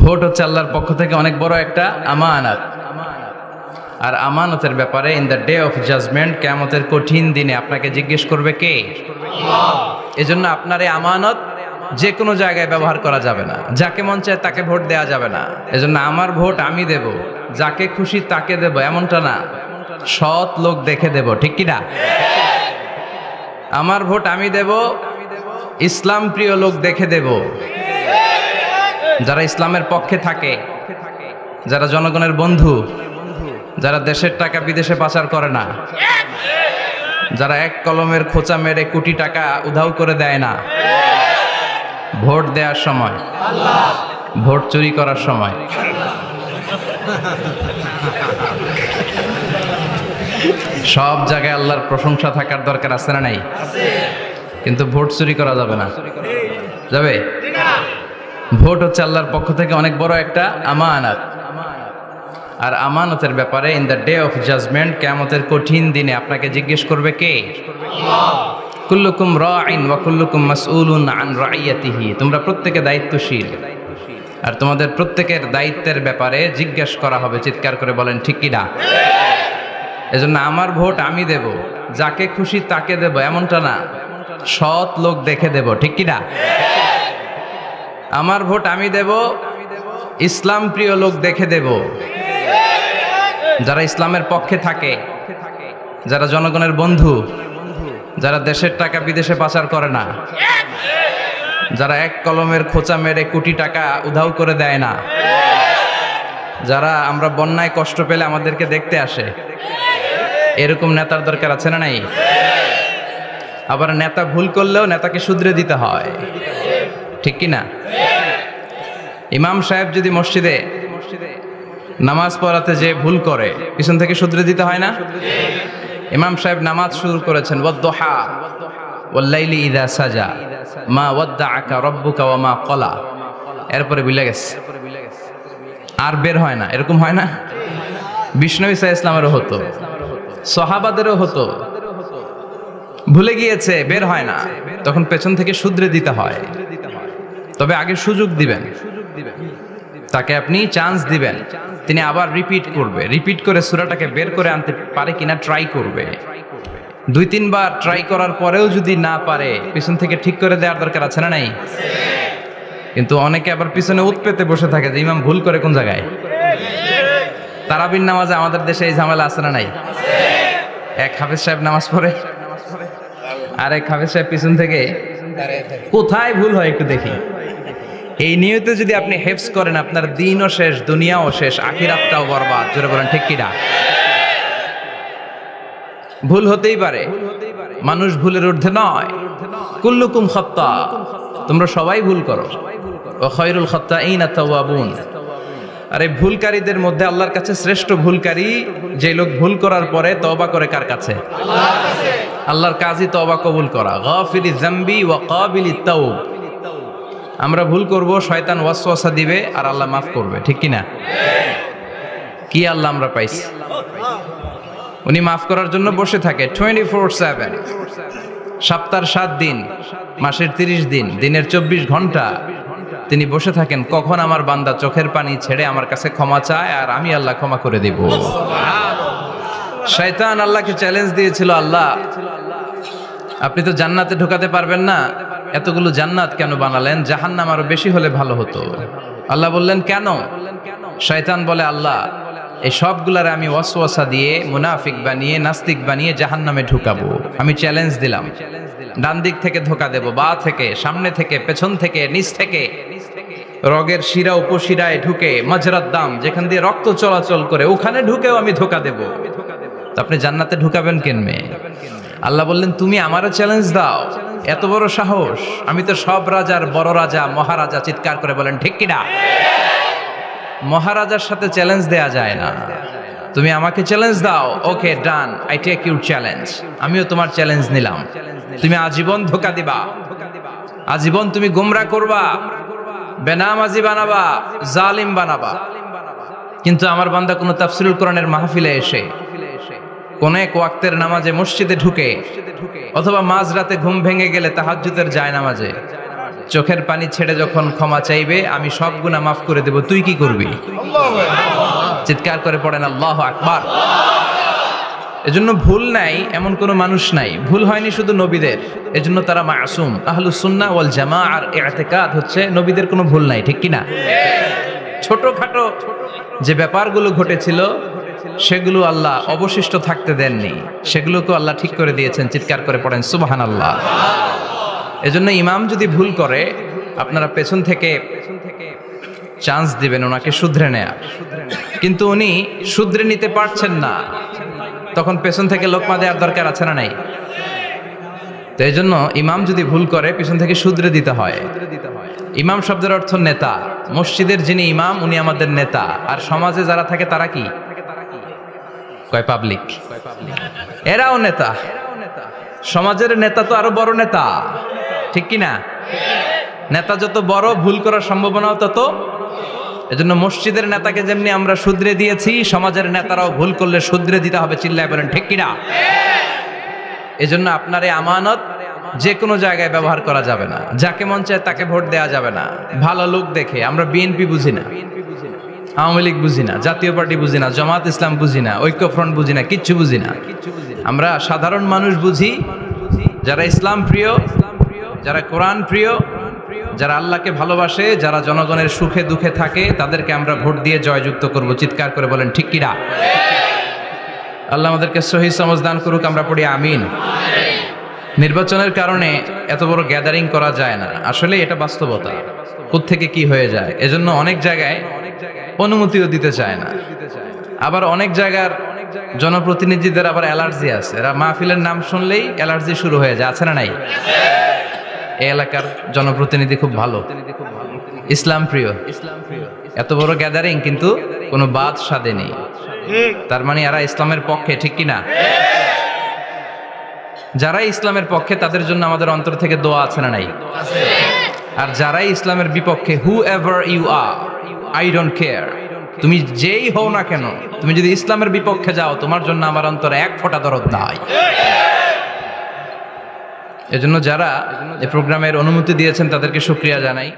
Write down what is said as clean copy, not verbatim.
Vote হচ্ছে আল্লাহর পক্ষ থেকে অনেক বড় একটা আমানত। আর আমানতের ব্যাপারে in the day of judgement, কিয়ামতের কঠিন দিনে আপনাকে জিজ্ঞেস করবে কে? আল্লাহ। এজন্য আপনার এই আমানত যে কোনো জায়গায় ব্যবহার করা যাবে না, যাকে মন চায় তাকে ভোট দেওয়া যাবে না। এজন্য আমার ভোট আমি দেব, যাকে খুশি তাকে দেব এমনটা না, সৎ লোক দেখে দেব, ঠিক কি না? আমার ভোট আমি দেব, ইসলাম প্রিয় লোক দেখে দেব, যারা ইসলামের পক্ষে থাকে, যারা জনগণের বন্ধু, যারা দেশের টাকা বিদেশে পাচার করে না, যারা এক কলমের খোঁচা মেরে কোটি টাকা উধাও করে দেয় না ভোট দেওয়ার সময়, ভোট চুরি করার সময়। সব জায়গায় আল্লাহর প্রশংসা থাকার দরকার আছে না নাই? কিন্তু ভোট চুরি করা যাবে না, যাবে? ভোট হচ্ছে আল্লাহর পক্ষ থেকে অনেক বড় একটা আমানত। আর আমানতের ব্যাপারে in the day of judgement, কিয়ামতের কঠিন দিনে আপনাকে জিজ্ঞেস করবে কে? আল্লাহ। কুল্লুকুম রাঈন ওয়া কুল্লুকুম মাসউলুন আন রাইয়াতিহি। তোমরা প্রত্যেকে দায়িত্বশীল, আর তোমাদের প্রত্যেকের দায়িত্বের ব্যাপারে জিজ্ঞেস করা হবে। চিৎকার করে বলেন ঠিক কি না? এজন্য আমার ভোট আমি দেব, যাকে খুশি তাকে দেব এমনটা না, সৎ লোক দেখে দেব, ঠিক কি না? আমার ভোট আমি দেব, ইসলাম প্রিয় লোক দেখে দেব, যারা ইসলামের পক্ষে থাকে, যারা জনগণের বন্ধু, যারা দেশের টাকা বিদেশে পাচার করে না, যারা এক কলমের খোঁচা মেরে কোটি টাকা উধাও করে দেয় না, যারা আমরা বন্যায় কষ্ট পেলে আমাদেরকে দেখতে আসে, এরকম নেতার দরকার আছে না নাই? আবার নেতা ভুল করলেও নেতাকে শুধরে দিতে হয়, ঠিক কি না? ইমাম সাহেব যদি মসজিদে নামাজ পড়াতে যে ভুল করে, পিছন থেকে শুধরে দিতে হয় না? ইমাম সাহেব নামাজ শুরু করেছেন ওয়াদ-দুহা ওয়াল-লাইলি ইযা সাজা মা ওয়াদ্দাআকা রাব্বুকা ওয়া মা ক্বালা, এরপরে ভুলে গেছে, আর বের হয় না। এরকম হয় না? বিষ্ণু ঈসা ইসলামেরও হতো, সাহাবাদেরও হতো, ভুলে গিয়েছে, বের হয় না, তখন পেছন থেকে শুধরে দিতে হয়। তবে আগে সুযোগ দিবেন, তাকে আপনি চান্স দিবেন, তিনি আবার রিপিট করবে, রিপিট করে সূরাটাকে বের করে আনতে পারে কিনা ট্রাই করবে। 2-3 বার ট্রাই করার পরেও যদি না পারে, পিছন থেকে ঠিক করে দেওয়ার দরকার আছে না নাই? কিন্তু অনেকে আবার পিছনে উৎ পেতে বসে থাকে যে ইমাম ভুল করে কোন জায়গায়। তারাবির নামাজে আমাদের দেশে এই ঝামেলা আছে না নাই? এক হাফেজ সাহেব নামাজ পড়ে, আর এক হাফেজ সাহেব পিছন থেকে কোথায় ভুল হয় একটু দেখি। এই নিয়তে যদি আপনি হেফজ করেন, আপনার দিনও শেষ, দুনিয়াও শেষ, আখিরাতটাও বরবাদ। জোরে বলেন ঠিক কিনা? ভুল হতেই পারে, মানুষ ভুলের ঊর্ধ্বে নয়। কুল্লুকুম খাত্তা, তোমরা সবাই ভুল করো। ওয়া খায়রুল খাত্তাইনা তাওয়াবুন, আর এই ভুলকারীদের মধ্যে আল্লাহর কাছে শ্রেষ্ঠ ভুলকারী যে লোক ভুল করার পরে তওবা করে। কার কাছে? আল্লাহর কাছে। আল্লাহর কাজই তওবা কবুল করা। গাফিরিয যামবি ওয়া কাবিলিত তাওব। আমরা ভুল করব, শয়তান ওয়াসওয়াসা দিবে, আর আল্লাহ মাফ করবে, ঠিক কি না? কি আল্লাহ আমরা পাইছি, উনি মাফ করার জন্য বসে থাকে 24/7, সপ্তাহের 7 দিন, মাসের 30 দিন, দিনের 24 ঘন্টা তিনি বসে থাকেন। কখন আমার বান্দা চোখের পানি ছেড়ে আমার কাছে ক্ষমা চায়, আর আমি আল্লাহ ক্ষমা করে দেব। শয়তান আল্লাহকে চ্যালেঞ্জ দিয়েছিল, আল্লাহ আপনি তো জান্নাতে ঢোকাতে পারবেন না, এতগুলো জান্নাত কেন বানালেন? জাহান্নাম আরো বেশি হলে ভালো হতো। আল্লাহ বললেন কেন? শয়তান বলে, আল্লাহ এই সবগুলারে আমি ওয়াসওয়াসা দিয়ে, মুনাফিক বানিয়ে, নাস্তিক বানিয়ে জাহান্নামে ঢুকাবো। আমি চ্যালেঞ্জ দিলাম, ডান দিক থেকে ধোকা দেব, বা থেকে, সামনে থেকে, পেছন থেকে, নিচ থেকে, রগের শিরা উপশিরায় ঢুকে, মাজরাত দাম যেখান দিয়ে রক্ত চলাচল করে, ওখানে ঢুকেও আমি ধোকা দেব। আপনি জান্নাতে ঢুকাবেন কেনমে? আল্লাহ বললেন তুমি আমারও চ্যালেঞ্জ দাও, এত বড় সাহস? আমি তো সব রাজার বড় রাজা, মহারাজা। চিৎকার করে বলেন ঠিক কিনা? মহারাজার সাথে চ্যালেঞ্জ দেয়া যায় না। তুমি আমাকে চ্যালেঞ্জ দাও, ওকে ডান, আই টেক ইউর চ্যালেঞ্জ। আমিও তোমার চ্যালেঞ্জ নিলাম। তুমি আজীবন ধোকা দিবা, আজীবন তুমি গোমরা করবা, বেনামাজি বানাবা, জালিম বানাবা। কিন্তু আমার বান্দা কোনো তাফসীরুল কোরআনের মাহফিলে এসে, কোন এক ওয়াক্তের নামাজে মসজিদে ঢুকে, অথবা মাঝরাতে ঘুম ভেঙে গেলে তাহাজ্জুদের জায়নামাজে চোখের পানি ছেড়ে যখন ক্ষমা চাইবে আমি সব গুনাহ মাফ করে দেব, তুই কি করবি? চিৎকার করে পড়েন আল্লাহু আকবার। এজন্য ভুল নাই এমন কোনো মানুষ নাই, ভুল হয়নি শুধু নবীদের, এজন্য তারা মাসুম। আহলুস সুন্নাহ ওয়াল জামাআর ইতিকাদ হচ্ছে নবীদের কোনো ভুল নাই, ঠিক কি না? ছোটখাটো যে ব্যাপারগুলো ঘটেছিল সেগুলো আল্লাহ অবশিষ্ট থাকতে দেননি, সেগুলোকে আল্লাহ ঠিক করে দিয়েছেন। চিৎকার করে পড়েন সুবহানাল্লাহ। এজন্য ইমাম যদি ভুল করে আপনারা পেছন থেকে চান্স দিবেন ওনাকে শুধরে নেয়ার, কিন্তু উনি শুধরে নিতে পারছেন না, তখন পেছন থেকে লোকমা দেওয়ার দরকার আছে না নাই? তো এই জন্য ইমাম যদি ভুল করে পেছন থেকে শুধরে দিতে হয়। ইমাম শব্দের অর্থ নেতা। মসজিদের যিনি ইমাম উনি আমাদের নেতা, আর সমাজে যারা থাকে তারা কি কয়? পাবলিক। এরাও নেতা। সমাজের নেতা তো আরো বড় নেতা, ঠিক কি না? নেতা যত বড় ভুল করার সম্ভাবনাও তত। এজন্য মসজিদের নেতাকে যেমনি আমরা শুধরে দিয়েছি, সমাজের নেতারাও ভুল করলে শুধরে দিতে হবে। চিল্লায় বলেন ঠিক কিনা? এজন্য আপনার এই আমানত যে কোনো জায়গায় ব্যবহার করা যাবে না, যাকে মন চায় তাকে ভোট দেওয়া যাবে না। ভালো লোক দেখে, আমরা বিএনপি বুঝি না, আওয়ামী লীগ বুঝি না, জাতীয় পার্টি বুঝি না, জামাত ইসলাম বুঝি না, ঐক্যফ্রন্ট বুঝি না, কিচ্ছু বুঝি না। আমরা সাধারণ মানুষ বুঝি, যারা ইসলাম প্রিয়, যারা কোরআন প্রিয়, যারা আল্লাহকে ভালোবাসে, যারা জনগণের সুখে দুঃখে থাকে, তাদেরকে আমরা ভোট দিয়ে জয়যুক্ত করব। চিৎকার করে বলেন ঠিক কিনা? আল্লাহ আমাদেরকে সহি সমঝ দান করুক, আমরা পড়ি আমিন। নির্বাচনের কারণে এত বড় গ্যাদারিং করা যায় না, আসলে এটা বাস্তবতা। কোত্থেকে কি হয়ে যায়, এজন্য অনেক জায়গায় অনুমতিও দিতে চায় না। আবার অনেক জায়গার জনপ্রতিনিধিদের আবার অ্যালার্জি আছে, এরা মাহফিলের নাম শুনলেই অ্যালার্জি শুরু হয়ে যায়, আছে না নাই? এই এলাকার জনপ্রতিনিধি খুব ভালো, ইসলাম প্রিয়, এত বড় গ্যাদারিং কিন্তু কোনো বাদ সাধে নেই, তার মানে এরা ইসলামের পক্ষে, ঠিক কিনা? যারাই ইসলামের পক্ষে তাদের জন্য আমাদের অন্তর থেকে দোয়া আছে না নাই? আর যারাই ইসলামের বিপক্ষে, whoever you are, I don't care, তুমি যেই হও না কেন, তুমি যদি ইসলামের বিপক্ষে যাও, তোমার জন্য আমার অন্তরে এক ফোঁটা দরদ নাই। এজন্য যারা এই প্রোগ্রামের অনুমতি দিয়েছেন তাদেরকে শুকরিয়া জানাই।